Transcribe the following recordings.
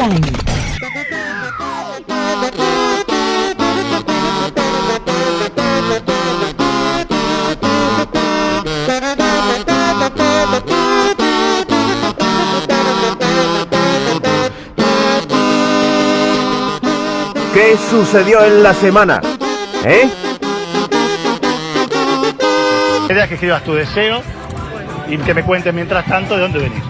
Time. ¿Qué sucedió en la semana? La idea es que escribas tu deseo y que me cuentes mientras tanto de dónde venís.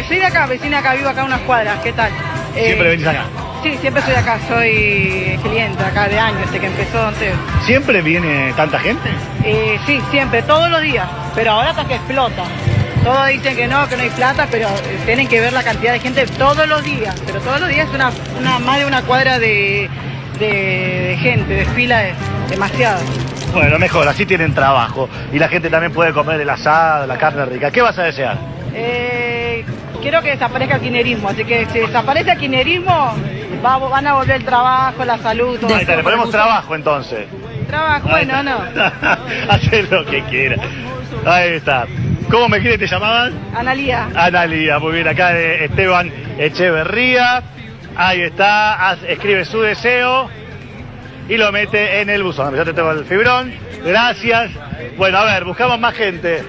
Soy de acá, vecina acá, vivo acá a unas cuadras, ¿qué tal? ¿Siempre venís acá? Sí, siempre soy de acá, soy cliente acá de años, desde que empezó Don Teo. ¿Siempre viene tanta gente? Sí, siempre, todos los días, pero ahora hasta que explota. Todos dicen que no hay plata, pero tienen que ver la cantidad de gente todos los días. Pero todos los días es más de una cuadra de gente, desfila demasiado. Bueno, mejor, así tienen trabajo. Y la gente también puede comer el asado, la carne rica. ¿Qué vas a desear? Quiero que desaparezca el kirchnerismo, así que si desaparece el kirchnerismo, van a volver el trabajo, la salud, todo Ahí está, eso. le ponemos trabajo entonces. Trabajo, bueno, no. Hacé lo que quieras. Ahí está. ¿Cómo me quieres te llamabas? Analía. Analía, muy bien, acá de Esteban Echeverría. Ahí está, escribe su deseo y lo mete en el buzón. Ya te tengo el fibrón, gracias. Bueno, a ver, buscamos más gente.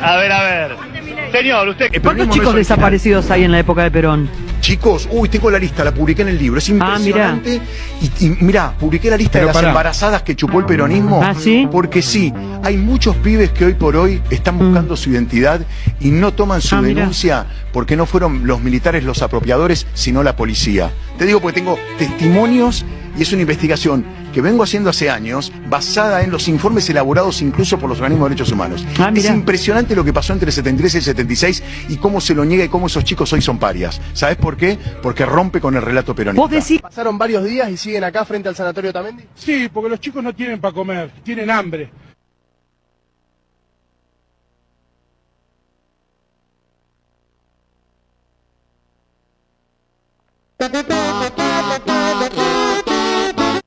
A ver. Señor, usted... ¿Cuántos chicos desaparecidos hay en la época de Perón? Chicos, tengo la lista, la publiqué en el libro, es impresionante. Y mirá, publiqué la lista de las embarazadas que chupó el peronismo. ¿Ah, sí? Porque sí, hay muchos pibes que hoy por hoy están buscando su identidad y no toman su denuncia porque no fueron los militares los apropiadores, sino la policía. Te digo porque tengo testimonios y es una investigación que vengo haciendo hace años, basada en los informes elaborados incluso por los organismos de derechos humanos. Es impresionante lo que pasó entre el 73 y el 76 y cómo se lo niega y cómo esos chicos hoy son parias. ¿Sabes por qué? Porque rompe con el relato peronista. ¿Vos decís? ¿Pasaron varios días y siguen acá frente al sanatorio Tamendi? Sí, porque los chicos no tienen para comer, tienen hambre.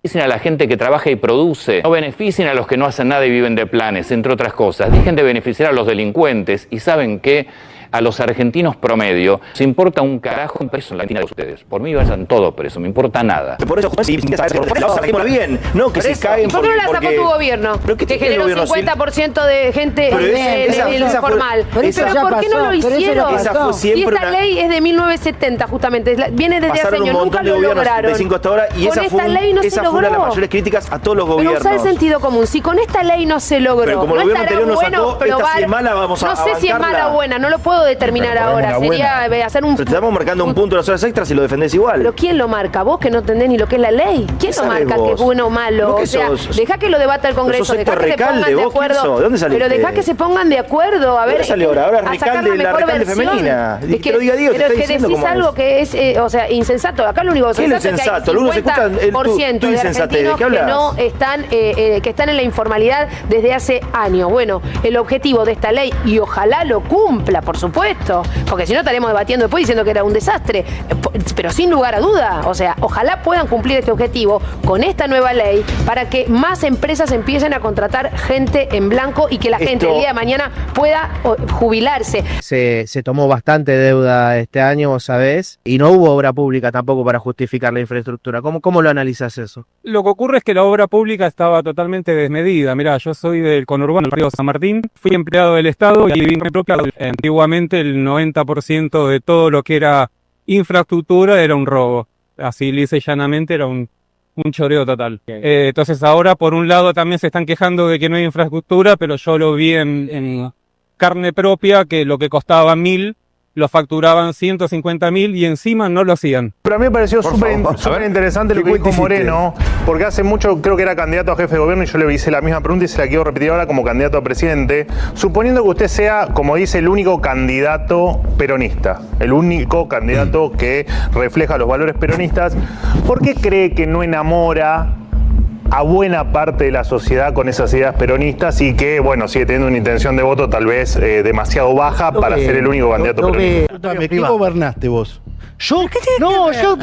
Beneficien a la gente que trabaja y produce, no beneficien a los que no hacen nada y viven de planes, entre otras cosas. Dejen de beneficiar a los delincuentes y saben que a los argentinos promedio se importa un carajo un preso en la Argentina de ustedes. Por mí vayan todos presos, me importa nada. Por eso, saquémosla bien, no que se caen. ¿Por qué no la sacó tu gobierno? Que generó 50% de gente en lo informal. Pero ¿por qué no lo hicieron? Si esta ley es de 1970 justamente, viene desde hace años, nunca lo lograron. Con esta ley no se logró. Esa fue una de las mayores críticas a todos los gobiernos. Pero usa el sentido común. Si con esta ley no se logró, no estará bueno probar. No sé si es mala o buena, no lo puedo determinar ahora. Sería hacer un... Pero te estamos marcando un punto de las horas extras y lo defendés igual. Pero ¿quién lo marca? ¿Vos que no entendés ni lo que es la ley? ¿Quién lo marca que es bueno o malo? O sea, dejá que lo debata el Congreso, dejá que se pongan de acuerdo. ¿De dónde saliste? Pero dejá que se pongan de acuerdo, a ver. ¿Dónde salió ahora? Ahora a sacar la mejor versión. Femenina. Es que, pero es que decís algo que es, o sea, insensato. Acá lo único que es insensato, lo único que se escucha de argentinos que no están, que están en la informalidad desde hace años. Bueno, el objetivo de esta ley, y ojalá lo cumpla, por supuesto, porque si no estaremos debatiendo después diciendo que era un desastre, pero sin lugar a duda, o sea, ojalá puedan cumplir este objetivo con esta nueva ley para que más empresas empiecen a contratar gente en blanco y que la gente el día de mañana pueda jubilarse. Se tomó bastante deuda este año, vos sabés, y no hubo obra pública tampoco para justificar la infraestructura. ¿Cómo lo analizas eso? Lo que ocurre es que la obra pública estaba totalmente desmedida. Mirá, yo soy del conurbano del río San Martín, fui empleado del Estado y viví en mi propia. Antiguamente el 90% de todo lo que era infraestructura era un robo. Así lisa y llanamente era un choreo total. Entonces ahora por un lado también se están quejando de que no hay infraestructura, pero yo lo vi en carne propia, que lo que costaba 1.000 lo facturaban 150.000 y encima no lo hacían. Pero a mí me pareció súper interesante lo que dijo Moreno, porque hace mucho creo que era candidato a jefe de gobierno y yo le hice la misma pregunta y se la quiero repetir ahora como candidato a presidente. Suponiendo que usted sea, como dice, el único candidato peronista, el único candidato que refleja los valores peronistas, ¿por qué cree que no enamora a buena parte de la sociedad con esas ideas peronistas y que, bueno, sigue teniendo una intención de voto tal vez demasiado baja para ser el único candidato peronista? ¿Qué gobernaste vos? Yo, no, yo, a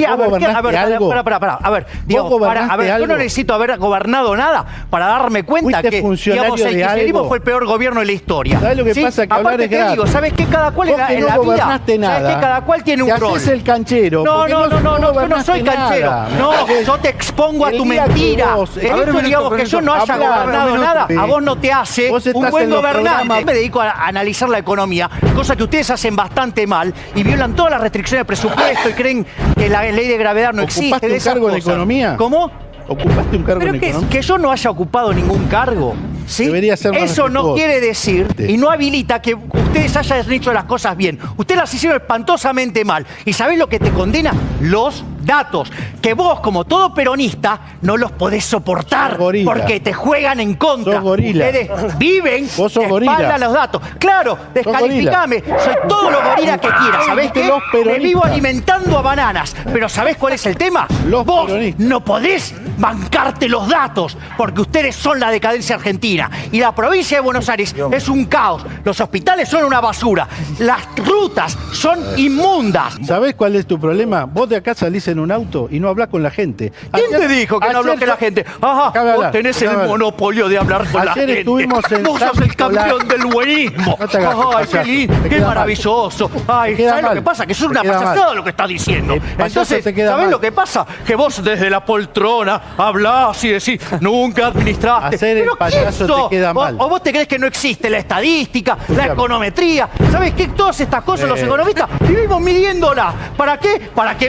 ver, yo no necesito haber gobernado nada para darme cuenta que, digamos, el kirchnerismo fue el peor gobierno de la historia. ¿Sabes lo que pasa? Que hablar es gratis. Digo, ¿sabes qué? Cada cual Vos en no la vida, gobernaste nada. ¿sabes qué? Cada cual tiene un rol. Te haces el canchero. No, yo no soy canchero. No, yo te expongo a tu mentira. El hecho, digamos, que yo no haya gobernado nada, a vos no te hace un buen gobernante. Me dedico a analizar la economía, cosa que ustedes hacen bastante mal y violan todas las restricciones de presupuesto y creen que la ley de gravedad no existe. ¿Ocupaste un cargo en economía? ¿Cómo? ¿Ocupaste un cargo en economía? Que yo no haya ocupado ningún cargo, ¿sí? Debería ser más Eso no respetuoso. quiere decir y no habilita que ustedes hayan hecho las cosas bien. Ustedes las hicieron espantosamente mal. ¿Y sabés lo que te condena? Los datos. Que vos, como todo peronista, no los podés soportar porque te juegan en contra. Sos gorila. Ustedes viven Vos sos de gorila. espalda a los datos. Claro, descalificame. Soy todo lo gorila que quieras. ¿Sabés qué? Me vivo alimentando a bananas. Pero ¿sabés cuál es el tema? Vos no podés bancarte los datos porque ustedes son la decadencia argentina. Y la provincia de Buenos Aires es un caos. Los hospitales son una basura. Las rutas son inmundas. ¿Sabés cuál es tu problema? Vos de acá salís en un auto y no hablás con la gente. ¿Quién te dijo que no habló con la gente? Ajá, vos tenés el monopolio de hablar con la gente. Ayer estuvimos en Vos sos el campeón del buenismo. Ay, qué lindo, qué maravilloso. Ay, ¿sabés lo que pasa? Que sos una payasada lo que estás diciendo. Entonces, ¿sabés lo que pasa? Que vos desde la poltrona hablás y decís, nunca administraste. Hacer el payaso te queda mal. ¿O vos te crees que no existe la estadística, la econometría? ¿Sabés qué? Todas estas cosas los economistas vivimos midiéndolas. ¿Para qué? Para que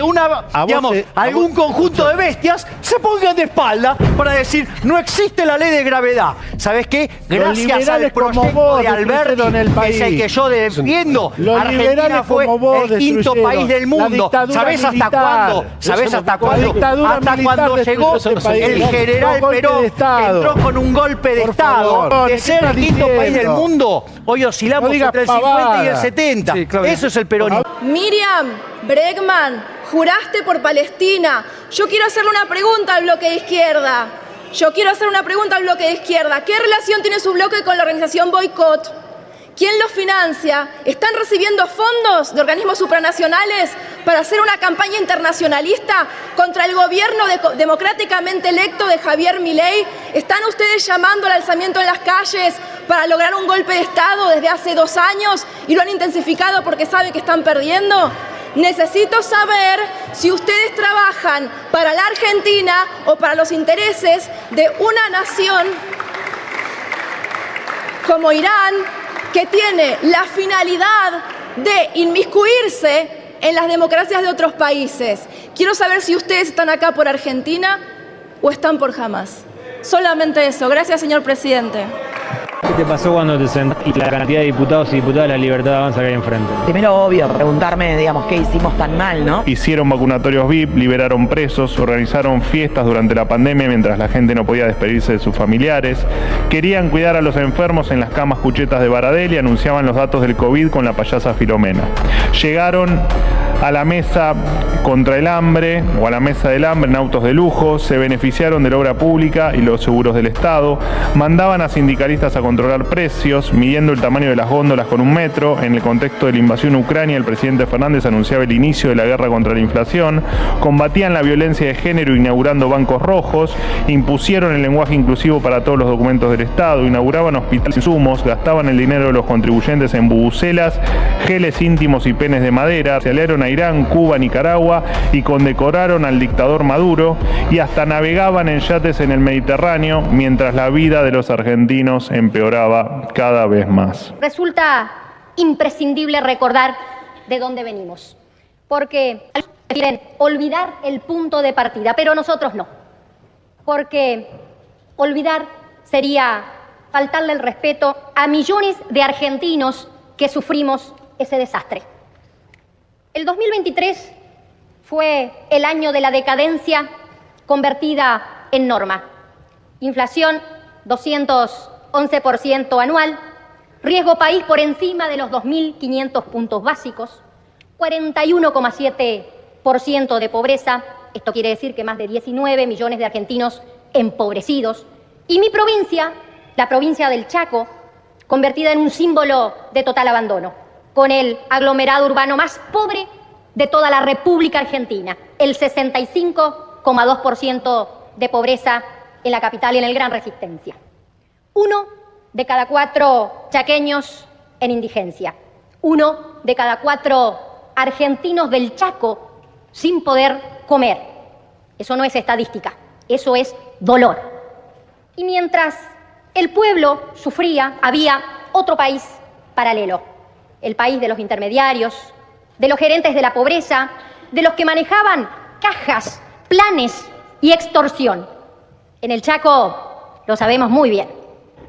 algún conjunto de bestias se pongan de espalda para decir, no existe la ley de gravedad. ¿Sabés qué? Gracias al proyecto de Alberti, que es el que yo defiendo, Argentina fue el quinto país del mundo. ¿Sabés hasta cuándo? ¿Sabés hasta cuándo? Hasta cuando llegó el general Perón, entró con un golpe de Estado de ser el quinto país del mundo. Hoy oscilamos entre el 50 y el 70. Eso es el peronismo. Miriam Bregman, juraste por Palestina. Yo quiero hacerle una pregunta al bloque de izquierda. ¿Qué relación tiene su bloque con la organización Boicot? ¿Quién los financia? ¿Están recibiendo fondos de organismos supranacionales para hacer una campaña internacionalista contra el gobierno democráticamente electo de Javier Milei? ¿Están ustedes llamando al alzamiento en las calles para lograr un golpe de Estado desde hace 2 años y lo han intensificado porque saben que están perdiendo? Necesito saber si ustedes trabajan para la Argentina o para los intereses de una nación como Irán, que tiene la finalidad de inmiscuirse en las democracias de otros países. Quiero saber si ustedes están acá por Argentina o están por Hamas. Solamente eso. Gracias, señor presidente. ¿Qué te pasó cuando te sentís la cantidad de diputados y diputadas de la Libertad Avanza que hay enfrente? Primero, obvio, preguntarme, digamos, qué hicimos tan mal, ¿no? Hicieron vacunatorios VIP, liberaron presos, organizaron fiestas durante la pandemia mientras la gente no podía despedirse de sus familiares, querían cuidar a los enfermos en las camas cuchetas de Baradel y anunciaban los datos del COVID con la payasa Filomena. Llegaron a la mesa contra el hambre o a la mesa del hambre en autos de lujo, se beneficiaron de la obra pública y los seguros del Estado, mandaban a sindicalistas a controlar precios, midiendo el tamaño de las góndolas con 1 metro. En el contexto de la invasión a Ucrania, el presidente Fernández anunciaba el inicio de la guerra contra la inflación, combatían la violencia de género inaugurando bancos rojos, impusieron el lenguaje inclusivo para todos los documentos del Estado, inauguraban hospitales e insumos, gastaban el dinero de los contribuyentes en bubucelas, geles íntimos y penes de madera, se aliaron a Irán, Cuba, Nicaragua y condecoraron al dictador Maduro y hasta navegaban en yates en el Mediterráneo mientras la vida de los argentinos empeoraba cada vez más. Resulta imprescindible recordar de dónde venimos, porque quieren olvidar el punto de partida, pero nosotros no, porque olvidar sería faltarle el respeto a millones de argentinos que sufrimos ese desastre. El 2023 fue el año de la decadencia convertida en norma. Inflación 211% anual, riesgo país por encima de los 2.500 puntos básicos, 41,7% de pobreza, esto quiere decir que más de 19 millones de argentinos empobrecidos, y mi provincia, la provincia del Chaco, convertida en un símbolo de total abandono, con el aglomerado urbano más pobre de toda la República Argentina, el 65,2% de pobreza en la capital y en el Gran Resistencia. 1 de cada 4 chaqueños en indigencia. 1 de cada 4 argentinos del Chaco sin poder comer. Eso no es estadística, eso es dolor. Y mientras el pueblo sufría, había otro país paralelo. El país de los intermediarios, de los gerentes de la pobreza, de los que manejaban cajas, planes y extorsión. En el Chaco lo sabemos muy bien.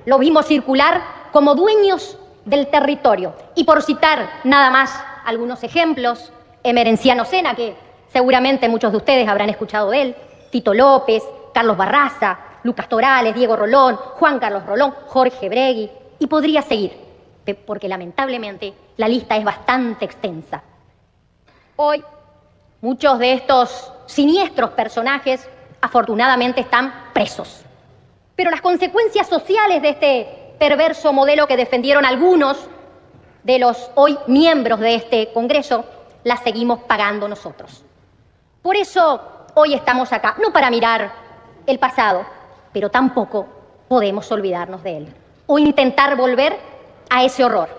Lo vimos circular como dueños del territorio. Y por citar nada más algunos ejemplos, Emerenciano Sena, que seguramente muchos de ustedes habrán escuchado de él, Tito López, Carlos Barraza, Lucas Torales, Diego Rolón, Juan Carlos Rolón, Jorge Bregui, y podría seguir, porque lamentablemente la lista es bastante extensa. Hoy, muchos de estos siniestros personajes afortunadamente están presos. Pero las consecuencias sociales de este perverso modelo que defendieron algunos de los hoy miembros de este Congreso, las seguimos pagando nosotros. Por eso hoy estamos acá, no para mirar el pasado, pero tampoco podemos olvidarnos de él o intentar volver a ese horror.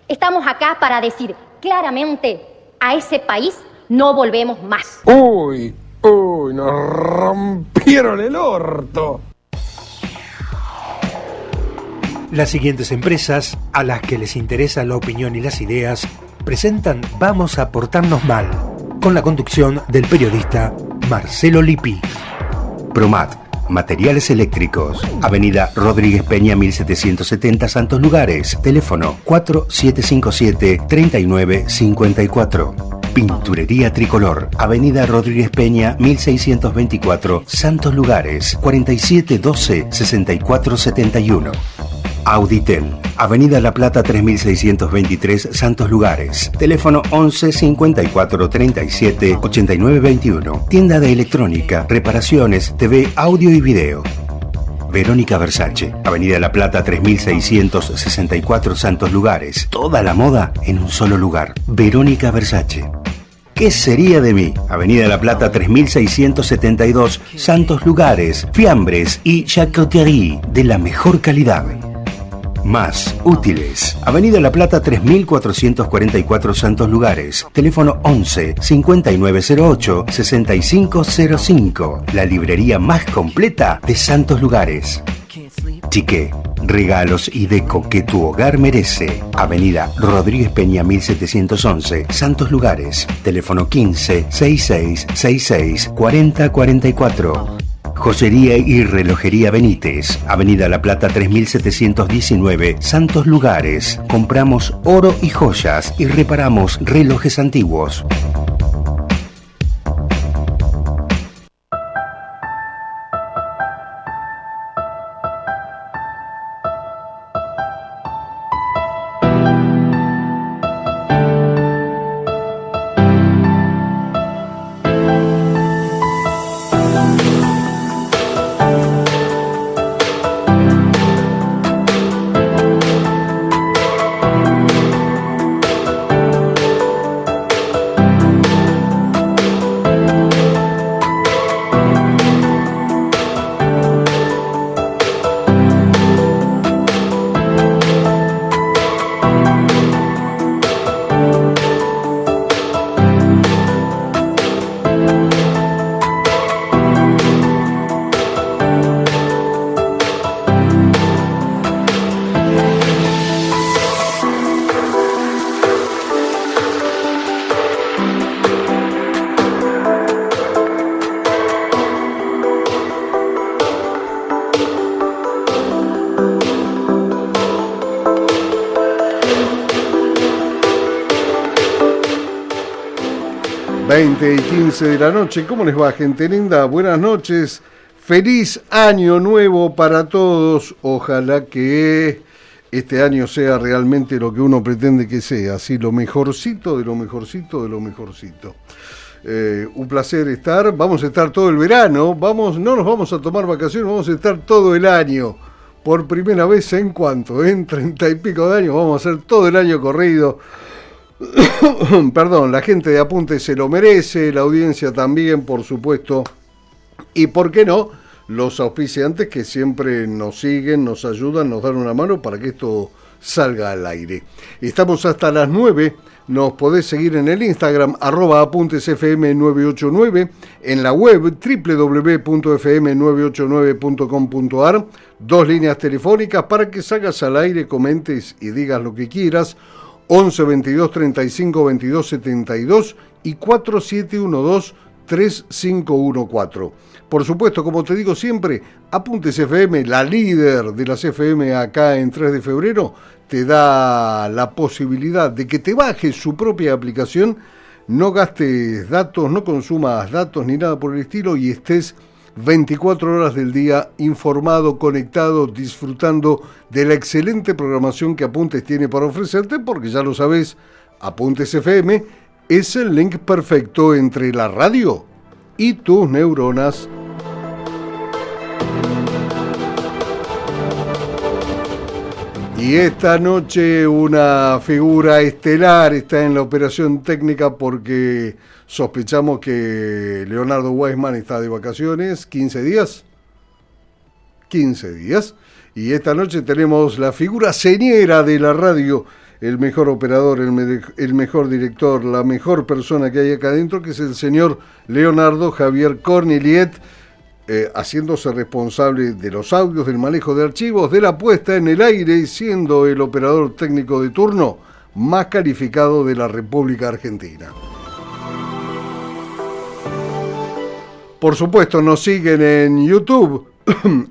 Estamos acá para decir claramente: a ese país no volvemos más. Uy, nos rompieron el orto. Las siguientes empresas, a las que les interesa la opinión y las ideas, presentan Vamos a portarnos mal, con la conducción del periodista Marcelo Lippi. Promat, materiales eléctricos, Avenida Rodríguez Peña 1770 Santos Lugares, teléfono 4757-3954. Pinturería Tricolor, Avenida Rodríguez Peña 1624 Santos Lugares, 4712-6471. Auditel, Avenida La Plata 3623 Santos Lugares, teléfono 11 54 37 89 21. Tienda de electrónica, reparaciones, TV, audio y video. Verónica Versace, Avenida La Plata 3664 Santos Lugares. Toda la moda en un solo lugar. Verónica Versace. ¿Qué sería de mí? Avenida La Plata 3672 Santos Lugares. Fiambres y charcuterie de la mejor calidad. Más útiles. Avenida La Plata 3444 Santos Lugares. Teléfono 11 5908 6505. La librería más completa de Santos Lugares. Chiqué. Regalos y deco que tu hogar merece. Avenida Rodríguez Peña 1711 Santos Lugares. Teléfono 15 66 66 40 44. Joyería y relojería Benítez, Avenida La Plata 3719, Santos Lugares. Compramos oro y joyas y reparamos relojes antiguos. Y 15 de la noche, ¿cómo les va, gente linda? Buenas noches, feliz año nuevo para todos. Ojalá que este año sea realmente lo que uno pretende que sea, así lo mejorcito de lo mejorcito de lo mejorcito. Un placer estar, vamos a estar todo el verano, no nos vamos a tomar vacaciones, vamos a estar todo el año. Por primera vez en 30 y pico de años, vamos a hacer todo el año corrido. Perdón, la gente de Apunte se lo merece, la audiencia también, por supuesto. Y por qué no, los auspiciantes que siempre nos siguen, nos ayudan, nos dan una mano para que esto salga al aire. Estamos hasta las 9. Nos podés seguir en el Instagram, @apuntesfm989, en la web www.fm989.com.ar, 2 líneas telefónicas para que salgas al aire, comentes y digas lo que quieras, 11 22 35 22 72 y 4712 3514. Por supuesto, como te digo siempre, Apuntes FM, la líder de las FM acá en 3 de febrero, te da la posibilidad de que te bajes su propia aplicación, no gastes datos, no consumas datos ni nada por el estilo y estés 24 horas del día informado, conectado, disfrutando de la excelente programación que Apuntes tiene para ofrecerte, porque ya lo sabes, Apuntes FM es el link perfecto entre la radio y tus neuronas. Y esta noche una figura estelar está en la operación técnica porque sospechamos que Leonardo Weissman está de vacaciones, 15 días. 15 días. Y esta noche tenemos la figura señera de la radio, el mejor operador, el mejor director, la mejor persona que hay acá adentro, que es el señor Leonardo Javier Corneliet, haciéndose responsable de los audios, del manejo de archivos, de la puesta en el aire y siendo el operador técnico de turno más calificado de la República Argentina. Por supuesto, nos siguen en YouTube,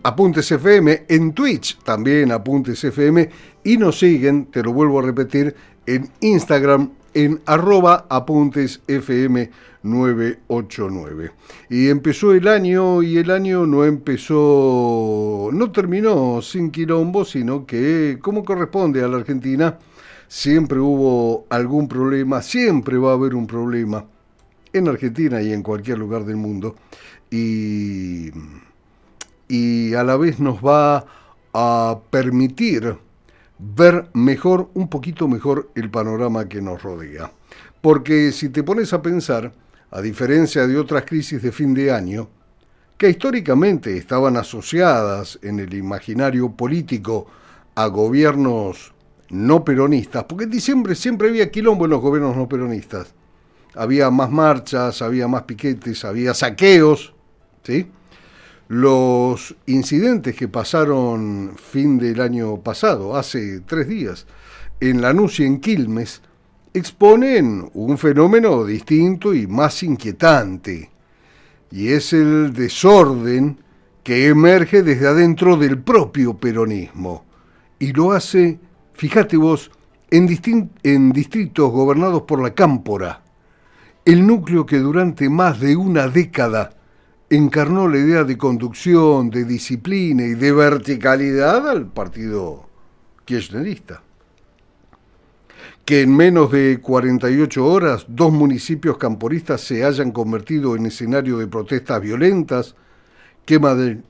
Apuntes FM, en Twitch también Apuntes FM, y nos siguen, te lo vuelvo a repetir, en Instagram en @apuntesfm989. Y empezó el año, y el año no terminó sin quilombo, sino que, como corresponde a la Argentina, siempre hubo algún problema, siempre va a haber un problema en Argentina y en cualquier lugar del mundo, y a la vez nos va a permitir ver mejor, un poquito mejor, el panorama que nos rodea. Porque si te pones a pensar, a diferencia de otras crisis de fin de año, que históricamente estaban asociadas en el imaginario político a gobiernos no peronistas, porque en diciembre siempre había quilombo en los gobiernos no peronistas. Había más marchas, había más piquetes, había saqueos, ¿sí? Los incidentes que pasaron fin del año pasado, hace 3 días, en Lanús y en Quilmes, exponen un fenómeno distinto y más inquietante, y es el desorden que emerge desde adentro del propio peronismo, y lo hace, fíjate vos, en distritos gobernados por la Cámpora, el núcleo que durante más de una década encarnó la idea de conducción, de disciplina y de verticalidad al partido kirchnerista. Que en menos de 48 horas 2 municipios camporistas se hayan convertido en escenario de protestas violentas, quema de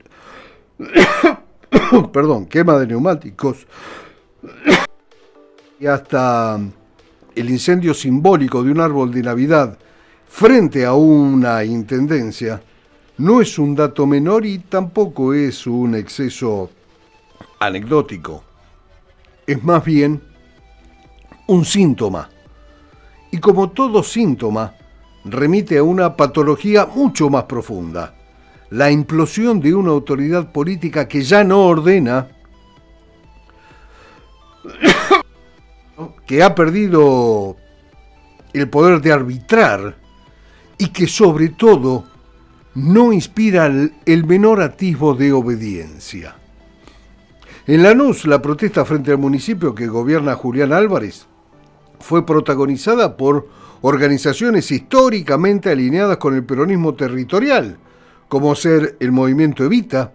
neumáticos y hasta el incendio simbólico de un árbol de Navidad frente a una intendencia, no es un dato menor y tampoco es un exceso anecdótico. Es más bien un síntoma. Y como todo síntoma, remite a una patología mucho más profunda. La implosión de una autoridad política que ya no ordena, que ha perdido el poder de arbitrar y que sobre todo no inspira el menor atisbo de obediencia. En Lanús, la protesta frente al municipio que gobierna Julián Álvarez fue protagonizada por organizaciones históricamente alineadas con el peronismo territorial, como ser el Movimiento Evita,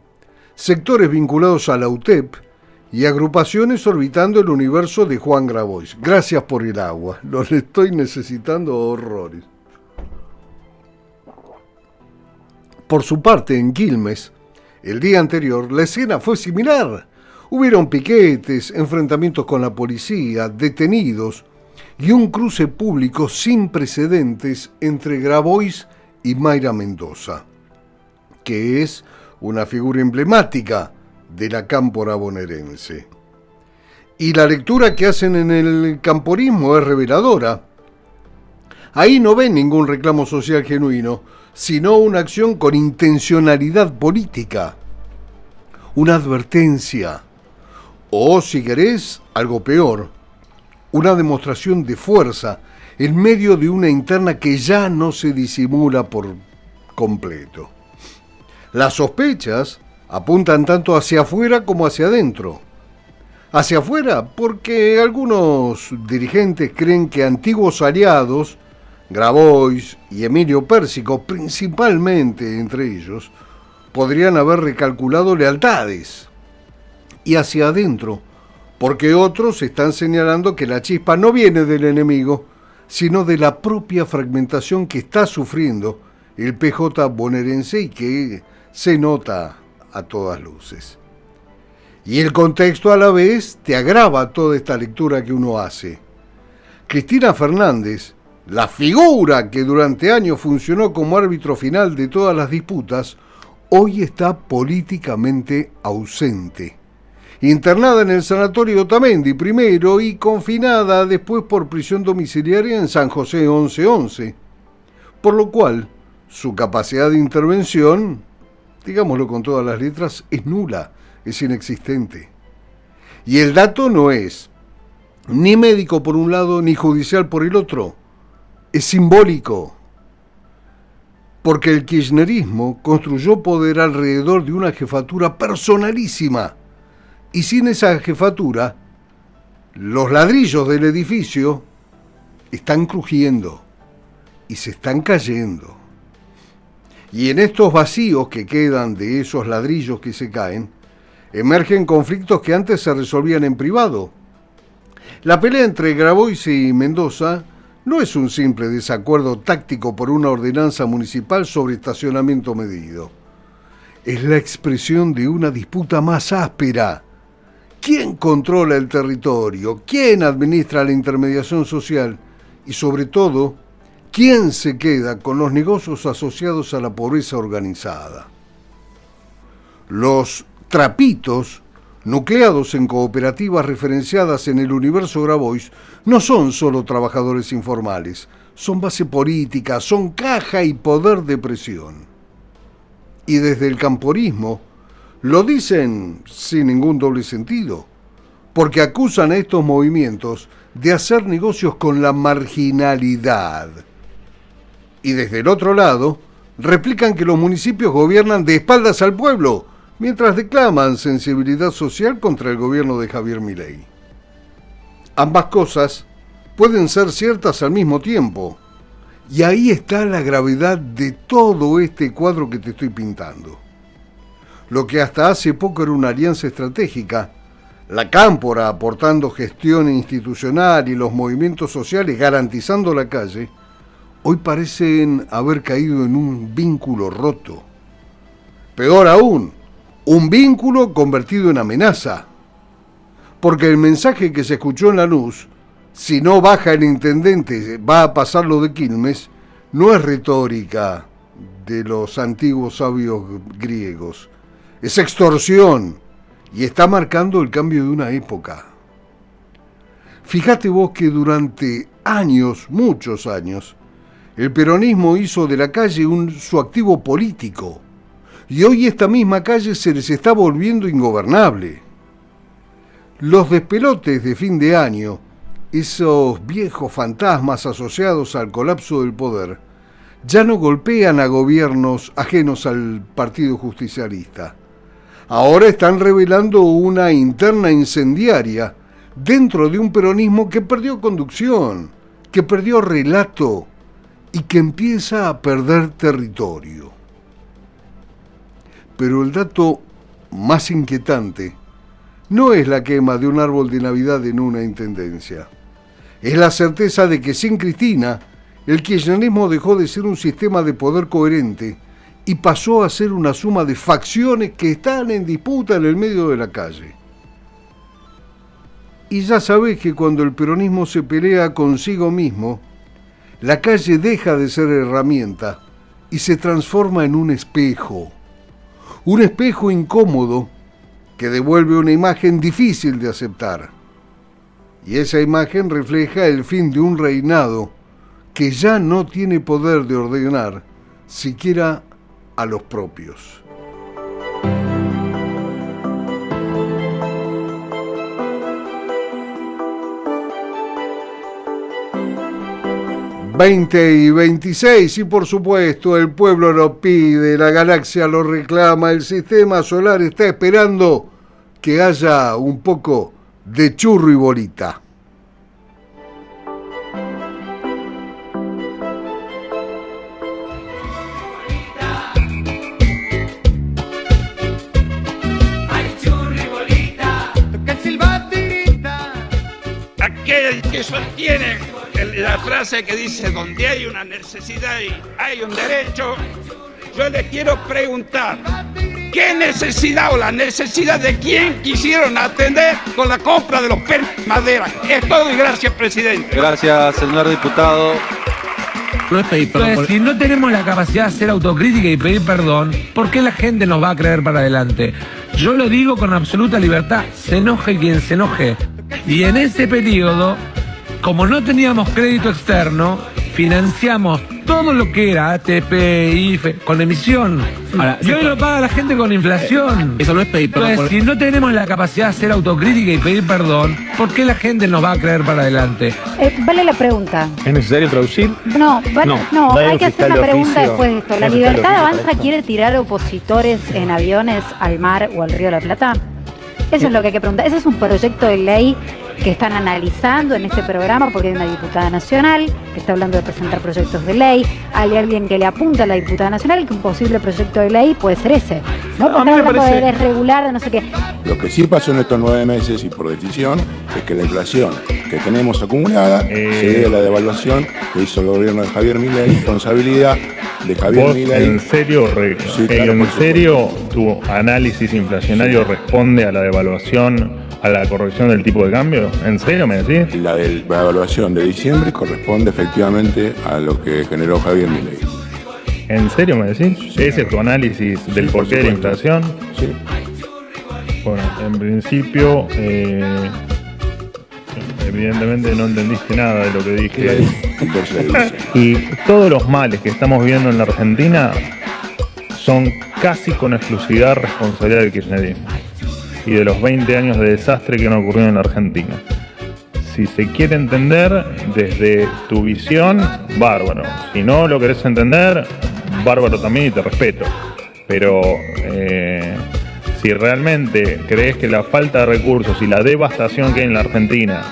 sectores vinculados a la UTEP y agrupaciones orbitando el universo de Juan Grabois. Gracias por el agua, los estoy necesitando horrores. Por su parte, en Quilmes, el día anterior, la escena fue similar. Hubieron piquetes, enfrentamientos con la policía, detenidos, y un cruce público sin precedentes entre Grabois y Mayra Mendoza, que es una figura emblemática de la cámpora bonaerense. Y la lectura que hacen en el camporismo es reveladora. Ahí no ven ningún reclamo social genuino, sino una acción con intencionalidad política, una advertencia, o si querés, algo peor, una demostración de fuerza en medio de una interna que ya no se disimula por completo. Las sospechas apuntan tanto hacia afuera como hacia adentro. Hacia afuera porque algunos dirigentes creen que antiguos aliados, Grabois y Emilio Pérsico, principalmente entre ellos, podrían haber recalculado lealtades. Y hacia adentro, porque otros están señalando que la chispa no viene del enemigo, sino de la propia fragmentación que está sufriendo el PJ bonaerense y que se nota a todas luces. Y el contexto a la vez te agrava toda esta lectura que uno hace. Cristina Fernández, la figura que durante años funcionó como árbitro final de todas las disputas, hoy está políticamente ausente. Internada en el sanatorio Otamendi primero y confinada después por prisión domiciliaria en San José 1111, por lo cual su capacidad de intervención, digámoslo con todas las letras, es nula, es inexistente. Y el dato no es ni médico por un lado ni judicial por el otro, es simbólico, porque el kirchnerismo construyó poder alrededor de una jefatura personalísima, y sin esa jefatura, los ladrillos del edificio están crujiendo y se están cayendo. Y en estos vacíos que quedan de esos ladrillos que se caen, emergen conflictos que antes se resolvían en privado. La pelea entre Grabois y Mendoza no es un simple desacuerdo táctico por una ordenanza municipal sobre estacionamiento medido. Es la expresión de una disputa más áspera. ¿Quién controla el territorio? ¿Quién administra la intermediación social? Y sobre todo, ¿quién se queda con los negocios asociados a la pobreza organizada? Los trapitos, nucleados en cooperativas referenciadas en el universo Grabois, no son solo trabajadores informales, son base política, son caja y poder de presión. Y desde el camporismo lo dicen sin ningún doble sentido, porque acusan a estos movimientos de hacer negocios con la marginalidad. Y desde el otro lado, replican que los municipios gobiernan de espaldas al pueblo, mientras declaman sensibilidad social contra el gobierno de Javier Milei. Ambas cosas pueden ser ciertas al mismo tiempo, y ahí está la gravedad de todo este cuadro que te estoy pintando. Lo que hasta hace poco era una alianza estratégica, la cámpora aportando gestión institucional y los movimientos sociales garantizando la calle, hoy parecen haber caído en un vínculo roto. Peor aún, un vínculo convertido en amenaza. Porque el mensaje que se escuchó en Lanús, si no baja el intendente, va a pasar lo de Quilmes, no es retórica de los antiguos sabios griegos. Es extorsión y está marcando el cambio de una época. Fíjate vos que durante años, muchos años, el peronismo hizo de la calle su activo político. Y hoy esta misma calle se les está volviendo ingobernable. Los despelotes de fin de año, esos viejos fantasmas asociados al colapso del poder, ya no golpean a gobiernos ajenos al Partido Justicialista. Ahora están revelando una interna incendiaria dentro de un peronismo que perdió conducción, que perdió relato y que empieza a perder territorio. Pero el dato más inquietante no es la quema de un árbol de Navidad en una intendencia. Es la certeza de que sin Cristina, el kirchnerismo dejó de ser un sistema de poder coherente y pasó a ser una suma de facciones que están en disputa en el medio de la calle. Y ya sabés que cuando el peronismo se pelea consigo mismo, la calle deja de ser herramienta y se transforma en un espejo. Un espejo incómodo que devuelve una imagen difícil de aceptar. Y esa imagen refleja el fin de un reinado que ya no tiene poder de ordenar siquiera a los propios. ...20:26... y por supuesto el pueblo lo pide, la galaxia lo reclama, el sistema solar está esperando que haya un poco de churro y bolita. Aquel que sostiene la frase que dice donde hay una necesidad y hay un derecho, yo les quiero preguntar, ¿qué necesidad o la necesidad de quién quisieron atender con la compra de los perros de madera? Es todo y gracias, presidente. Gracias, señor diputado. No es pedir perdón. Entonces, si no tenemos la capacidad de hacer autocrítica y pedir perdón, ¿por qué la gente nos va a creer para adelante? Yo lo digo con absoluta libertad, se enoje quien se enoje. Y en ese periodo, como no teníamos crédito externo, financiamos todo lo que era ATP, IFE, con emisión. Ahora, y hoy lo paga la gente con inflación. Eso no es pedir perdón. Entonces, si no tenemos la capacidad de hacer autocrítica y pedir perdón, ¿por qué la gente nos va a creer para adelante? Vale la pregunta. ¿Es necesario traducir? No, hay que hacer una pregunta después de esto. ¿La Libertad Avanza quiere tirar opositores en aviones al mar o al Río de la Plata? Eso es lo que hay que preguntar. Ese es un proyecto de ley que están analizando en este programa porque hay una diputada nacional que está hablando de presentar proyectos de ley. Hay alguien que le apunta a la diputada nacional que un posible proyecto de ley puede ser ese. No, porque está hablando de desregular, de no sé qué. Lo que sí pasó en estos 9 meses y por decisión es que la inflación que tenemos acumulada se debe a la devaluación que hizo el gobierno de Javier Milei, responsabilidad de Javier Milei. ¿En serio, Sí, claro, en serio tu análisis inflacionario responde a la devaluación, a la corrección del tipo de cambio? ¿En serio me decís? La devaluación de diciembre corresponde efectivamente a lo que generó Javier Milei. ¿En serio me decís? Sí, ¿ese es tu análisis del porqué de la inflación? Sí. Bueno, en principio, evidentemente no entendiste nada de lo que dije. Y todos los males que estamos viendo en la Argentina son casi con exclusividad responsabilidad del kirchnerismo y de los 20 años de desastre que han ocurrido en la Argentina. Si se quiere entender desde tu visión, bárbaro. Si no lo querés entender, bárbaro también y te respeto. Pero si realmente crees que la falta de recursos y la devastación que hay en la Argentina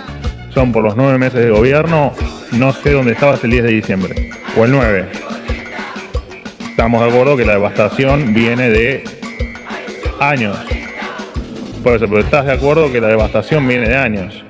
son por los 9 meses de gobierno, no sé dónde estabas el 10 de diciembre. O el 9. Estamos de acuerdo que la devastación viene de años. Por eso, pero ¿estás de acuerdo que la devastación viene de años?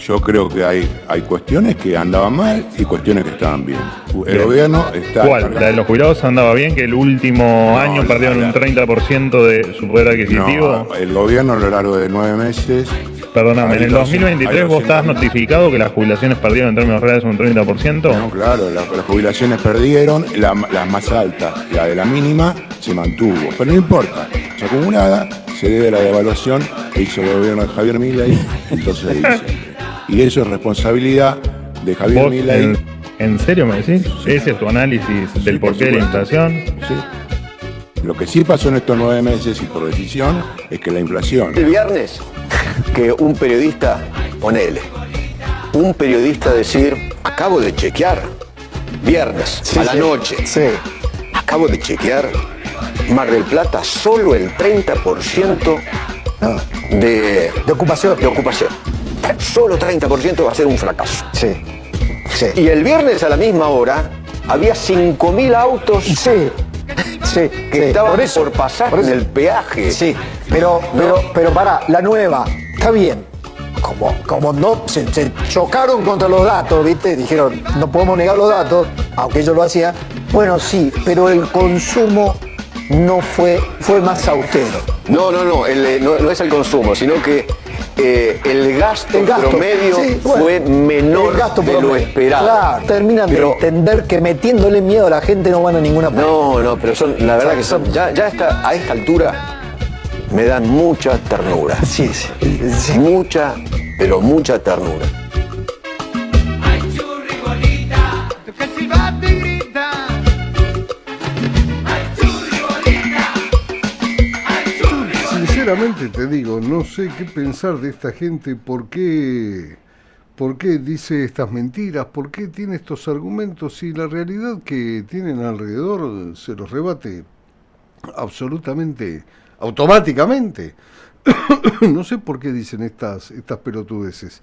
Yo creo que hay cuestiones que andaban mal y cuestiones que estaban bien. El gobierno está... ¿Cuál? ¿La de los jubilados andaba bien? ¿Que el último año perdieron un 30% de su poder adquisitivo? No, el gobierno a lo largo de 9 meses... Perdóname, en el 2023 vos estabas notificado que las jubilaciones perdieron en términos reales un 30%. No, claro, las jubilaciones perdieron, las más altas, la de la mínima, se mantuvo. Pero no importa, se acumulada se debe a la devaluación que hizo el gobierno de Javier Milei, entonces diciembre. Y eso es responsabilidad de Javier Milei. ¿En serio me decís? Sí. ¿Ese es tu análisis del porqué de la inflación? Sí. Lo que sí pasó en estos 9 meses y por decisión es que la inflación... El viernes, que un periodista, ponele, un periodista decir, acabo de chequear, viernes, a la noche, acabo de chequear, Mar del Plata, solo el 30% de ocupación. Solo 30% va a ser un fracaso. Y el viernes a la misma hora había 5.000 autos que estaban por pasar en el peaje. Pero para la nueva, está bien. Como no se chocaron contra los datos, ¿viste? Dijeron, no podemos negar los datos, aunque ellos lo hacían. Bueno, sí, pero el consumo fue más austero. No es el consumo, sino que el gasto promedio fue menor de lo esperado. Claro, terminan de entender que metiéndole miedo a la gente no van a ninguna parte. No, pero la verdad que son, a esta altura me dan mucha ternura. Sí. Mucha, pero mucha ternura. Sinceramente te digo, no sé qué pensar de esta gente, por qué dice estas mentiras, por qué tiene estos argumentos, si la realidad que tienen alrededor se los rebate absolutamente, automáticamente. No sé por qué dicen estas pelotudeces.